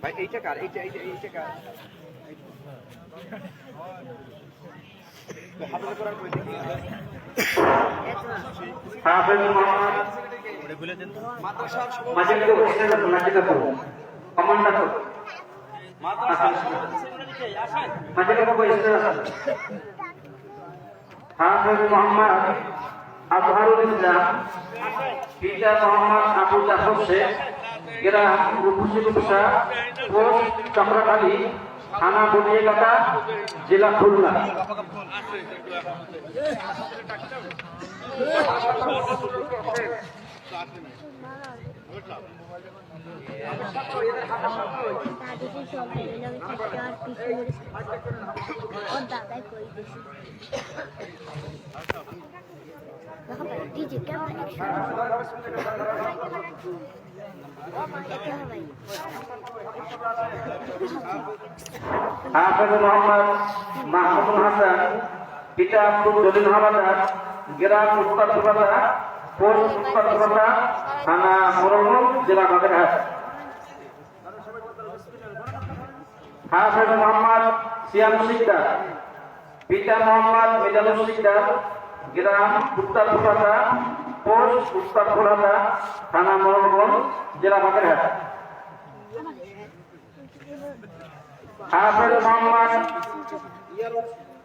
ভাই এইটা কার এইটা কার হাফেজ করার কই দেখি হাফেজ মোহাম্মদ ওরে বলে দেন মাদ্রাসার মাজিদুর হোসেন মাজিদুর কমান্ডার মাদ্রাসার সভাপতি আসেন মাজিদুর হাফেজ মোহাম্মদ আজহারুল ইসলাম পিতা মোহাম্মদ আবু জাফর শেখ গ্রাম রূপসীগুপ্তা পোস্ট চক্রখালী থানা বনিয়াঘাটা জেলা খুলনা হাফেজ মোহাম্মদ মাহমুদুল হাসান পিতা আব্দুল জলিল হাওলাদার গ্রাম উত্তর সুবাদা পোস্ট উত্তর সুবাদা থানা মোরলগঞ্জ জেলা বাগেরহাট হাফেজ মোহাম্মদ সিয়াম সিকদার পিতা মোহাম্মদ মিজানুর সিকদার গ্রাম উত্তর সুবাদা পোস্ট উত্তর সুবাদা থানা মোরলগঞ্জ জেলা বাগেরহাট হাফেজ মোহাম্মদ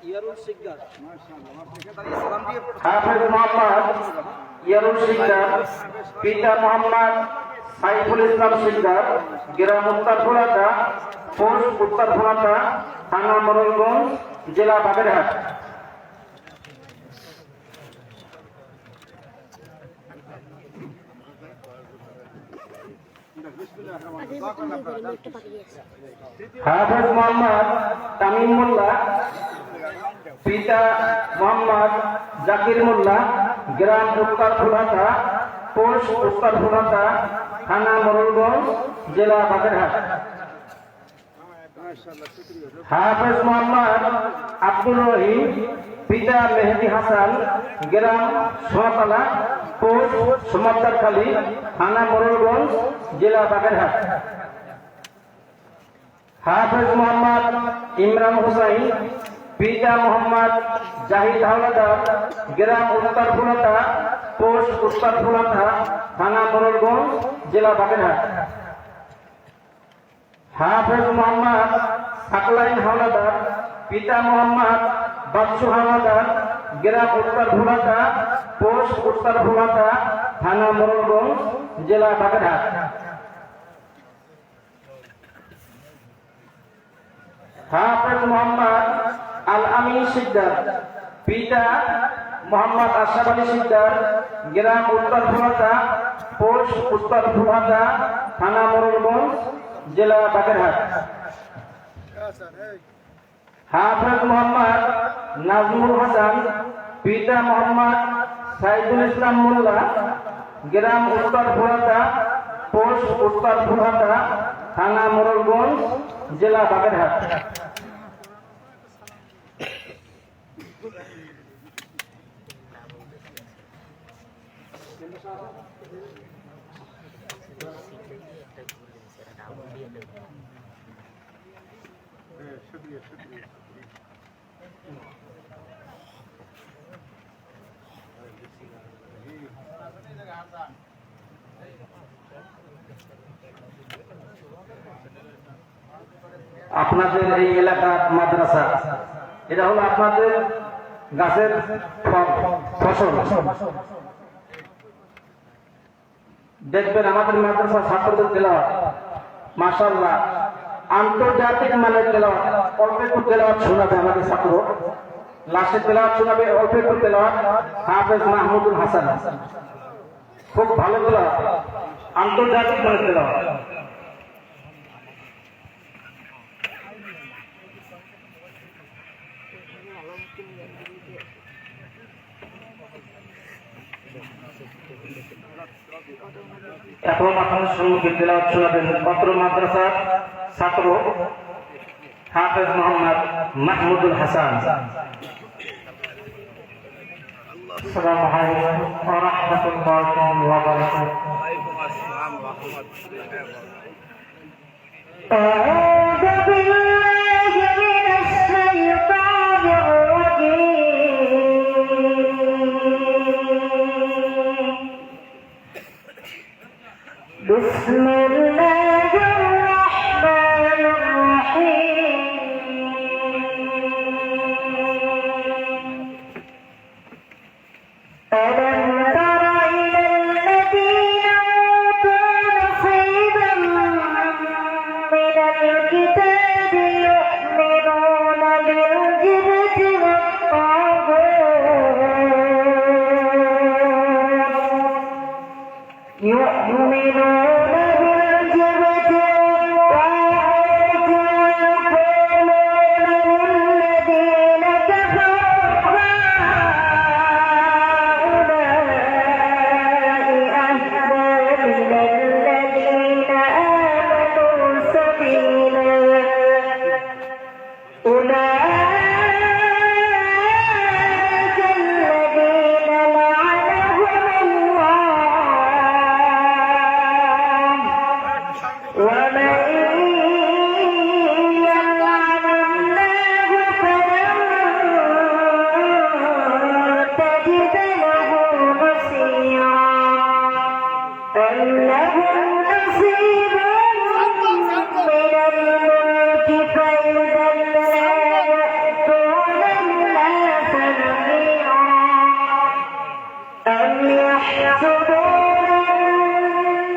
ইয়ারুল সিকদার মাশাআল্লাহ সালাম দিয়ে হাফেজ মোহাম্মদ ইয়ারুল সিকদার পিতা মোহাম্মদ সাইফুল ইসলাম সিকদার গ্রাম উত্তর ফুলাতা পোস্ট উত্তর ফুলাতা থানা মোরলগঞ্জ জেলা বাগেরহাট হাফেজ মোহাম্মদ তামিম মোল্লা পিতা মোহাম্মদ জাকির মোল্লা গ্রাম উত্তর ফুলাতা পোস্ট উত্তর ফুলাতা থানা মোরলগঞ্জ জেলা বাগেরহাট হাফেজ মোহাম্মদ আব্দুর রহিম পিতা মেহেদি হাসান গ্রাম সোয়াতলা পোস্ট সমদ্দারখালী থানা মোরলগঞ্জ জেলা বাগেরহাট হাফেজ মোহাম্মদ ইমরান হুসাইন পিতা মোহাম্মদ জাহিদ হাওলাদার গ্রাম উত্তর ফুলাতা পোস্ট উত্তর ফুলাতা থানা মোরলগঞ্জ জেলা বাগেরহাট হাফেজ মোহাম্মদ সাকলাইন হাওলাদার পিতা মোহাম্মদ বাদশু হাওলাদার গ্রাম উত্তর ফুলাতা পোস্ট উত্তর ফুলাতা থানা মোরলগঞ্জ জেলা বাগেরহাট হাফেজ মোহাম্মদ আল আমিন সিকদার পিতা মোহাম্মদ আশরাফ আলী সিকদার গ্রাম উত্তর ফুলাতা পোস্ট উত্তর ফুলাতা থানা মোরলগঞ্জ জেলা বাগেরহাট হাফেজ মোহাম্মদ নাজমুল হাসান পিতা মোহাম্মদ সাইদুল ইসলাম মোল্লা গ্রাম উত্তর ফুলাতা পোস্ট উত্তর ফুলাতা থানা মোরলগঞ্জ জেলা বাগেরহাট আপনাদের এই এলাকার মাদ্রাসা এটা হলো আপনাদের গাছের ফসল দেখবেন আমাদের মাদ্রাসা ছাত্রদের তেলাওয়াত মাশাআল্লাহ আন্তর্জাতিক মানের তেলাওয়াত অল্প একটু তেলাওয়াত শোনাবে আমাদের ছাত্র লাস্টে তেলাওয়াত শোনাবে অল্প একটু তেলাওয়াত হাফেজ মাহমুদুল হাসান খুব ভালো তেলাওয়াত আন্তর্জাতিক মানের তেলাওয়াত এখন আপনাদের সম্মুখে তেলাওয়াত শোনাবেন অত্র মাদ্রাসার ছাত্র হাফেজ মোহাম্মদ মাহমুদুল হাসান। আসসালামু আলাইকুম ওয়া রাহমাতুল্লাহি ওয়া বারাকাতুহু। أعوذ بالله من الشيطان الرجيم بسم الله الرحمن الرحيم ألم تر إلى الذين أوتوا نصيبا من الكتاب يؤمنون بالجبت والطاغوت يؤمنون بالجبت والطاغوت ويقولون للذين كفروا هؤلاء أهدى من الذين آمنوا سبيلا أولئك الذين لعنهم الله ومن يلعن الله فلن تجد له نصيرا أم لهم نصيب من الملك فإذا لا يأتون الناس نذيرا أم يحسدون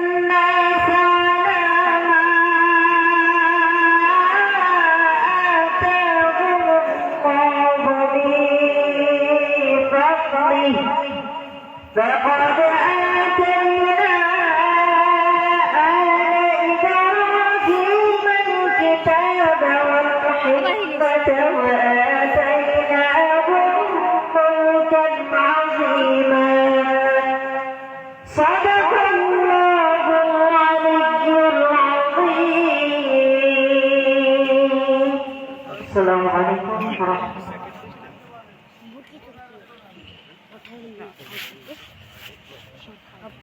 الناس على ما آتاهم الله من فضله فقد آتينا آل إبراهيم الكتاب والحكمة وآتيناهم ملكا عظيما صدق الله العلي العظيم. السلام عليكم ورحمة الله.